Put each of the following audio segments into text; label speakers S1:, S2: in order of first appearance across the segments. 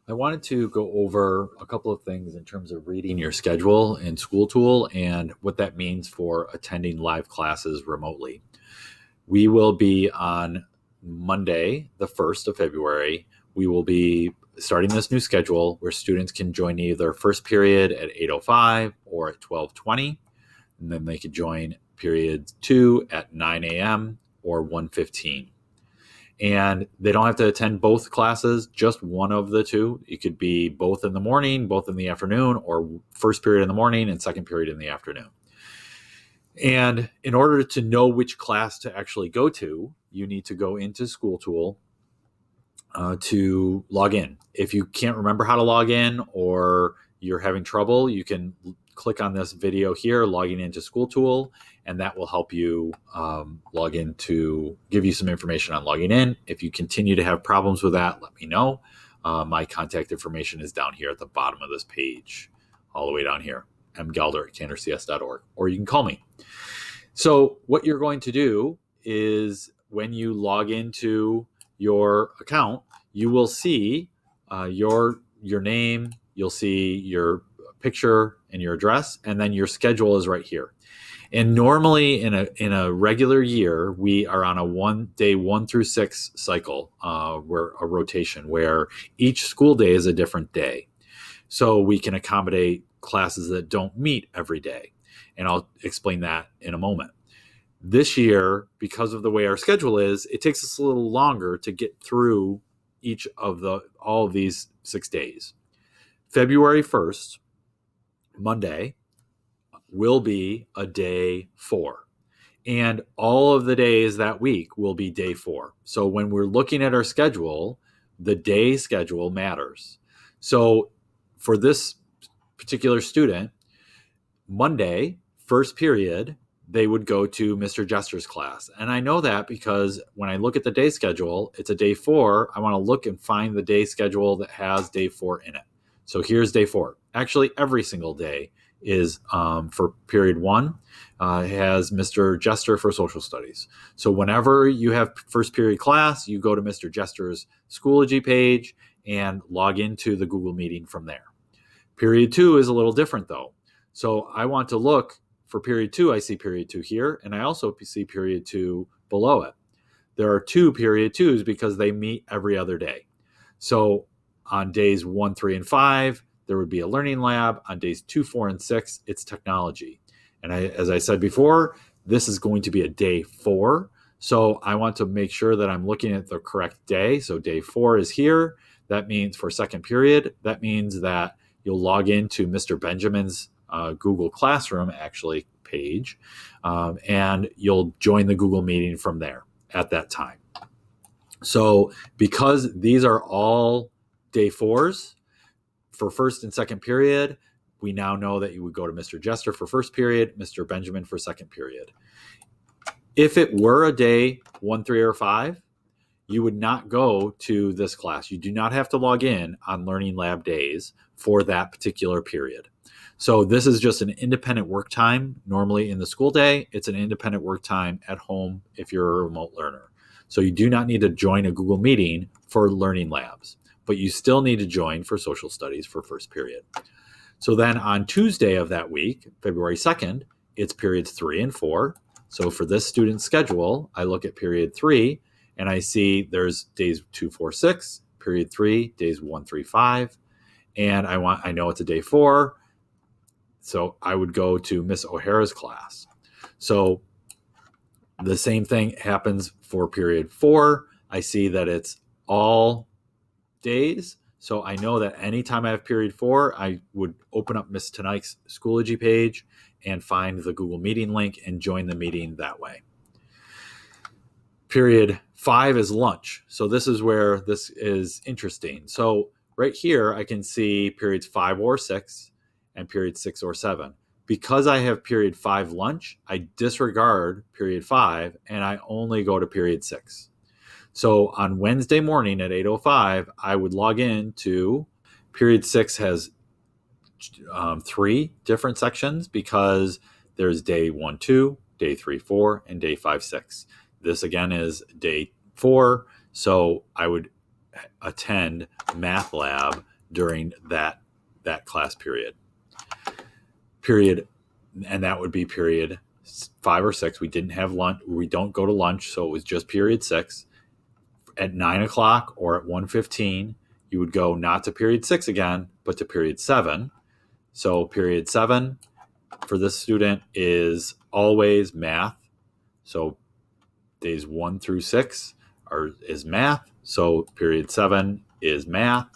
S1: I wanted to go over a couple of things in terms of reading your schedule in School Tool and what that means for attending live classes remotely. We will be on Monday, the 1st of February. We will be starting this new schedule where students can join either first period at 8:05 or at 12:20, and then they could join period 2 at 9 a.m. or 1:15. And they don't have to attend both classes, just one of the two. It could be both in the morning, both in the afternoon, or first period in the morning and second period in the afternoon. And in order to know which class to actually go to, you need to go into School Tool to log in. If you can't remember how to log in or you're having trouble, you can click on this video here, logging into School Tool, and that will help you log in to give you some information on logging in. If you continue to have problems with that, let me know. My contact information is down here at the bottom of this page, all the way down here, mgelder@cantorcs.org, or you can call me. So what you're going to do is when you log into your account, you will see your name, you'll see your picture and your address, and then your schedule is right here. And normally in a regular year, we are on a day 1 through 6 cycle, where a rotation where each school day is a different day. So we can accommodate classes that don't meet every day. And I'll explain that in a moment. This year, because of the way our schedule is, it takes us a little longer to get through all of these 6 days. February 1st, Monday, will be a day 4. And all of the days that week will be day 4. So when we're looking at our schedule, the day schedule matters. So for this particular student, Monday, first period, they would go to Mr. Jester's class. And I know that because when I look at the day schedule, it's a day 4. I want to look and find the day schedule that has day 4 in it. So here's day 4. Actually, every single day is for period 1 has Mr. Jester for social studies. So whenever you have first period class, you go to Mr. Jester's Schoology page and log into the Google meeting from there. Period 2 is a little different though. So I want to look for period 2. I see period 2 here, and I also see period 2 below it. There are 2 period 2s because they meet every other day. So on days 1, 3, and 5, there would be a learning lab. On days 2, 4, and 6, it's technology. And as I said before, this is going to be a day 4. So I want to make sure that I'm looking at the correct day. So day 4 is here. That means for second period, that means that you'll log into Mr. Benjamin's Google Classroom page, and you'll join the Google meeting from there at that time. So because these are all day 4s, for first and second period, we now know that you would go to Mr. Jester for first period, Mr. Benjamin for second period. If it were a day 1, 3, or 5, you would not go to this class. You do not have to log in on Learning Lab days for that particular period. So this is just an independent work time. Normally in the school day, it's an independent work time at home if you're a remote learner. So you do not need to join a Google meeting for Learning Labs, but you still need to join for social studies for first period. So then on Tuesday of that week, February 2nd, it's periods 3 and 4. So for this student's schedule, I look at period 3 and I see there's days 2, 4, 6, period 3, days 1, 3, 5. And I know it's a day 4. So I would go to Miss O'Hara's class. So the same thing happens for period 4. I see that it's all days. So I know that anytime I have period 4, I would open up Miss Tonight's Schoology page and find the Google Meeting link and join the meeting that way. Period 5 is lunch. So this is where this is interesting. So right here, I can see periods 5 or 6 and period 6 or 7. Because I have period 5 lunch, I disregard period 5 and I only go to period 6. So on Wednesday morning at 8:05, I would log in to period 6 has 3 different sections because there's day 1, 2, day 3, 4, and day 5, 6. This again is day 4. So I would attend math lab during that class period. And that would be period 5 or 6. We didn't have lunch. We don't go to lunch, so it was just period 6. At 9 o'clock or at 1:15, you would go not to period 6 again, but to period 7. So period 7 for this student is always math. So days 1 through 6 is math. So period 7 is math.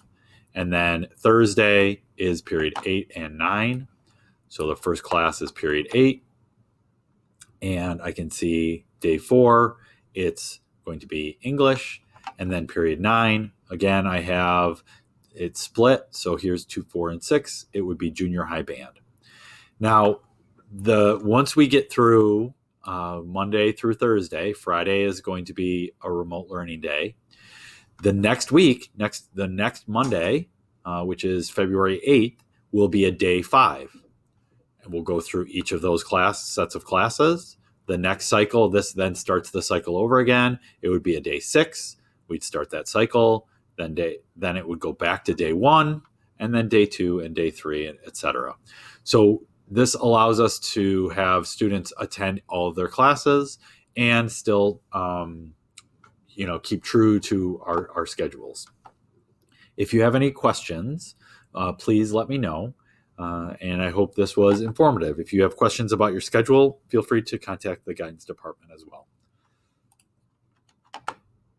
S1: And then Thursday is period 8 and 9. So the first class is period 8. And I can see day 4, it's going to be English. And then period 9, again, I have it split. So here's 2, 4, and 6. It would be junior high band. Now, once we get through Monday through Thursday, Friday is going to be a remote learning day. The next week, the next Monday, which is February 8th, will be a day 5. And we'll go through each of those sets of classes. The next cycle, this then starts the cycle over again. It would be a day 6. We'd start that cycle. Then it would go back to day 1, and then day 2 and day 3, etc. So this allows us to have students attend all of their classes and still, keep true to our schedules. If you have any questions, please let me know. And I hope this was informative. If you have questions about your schedule, feel free to contact the guidance department as well.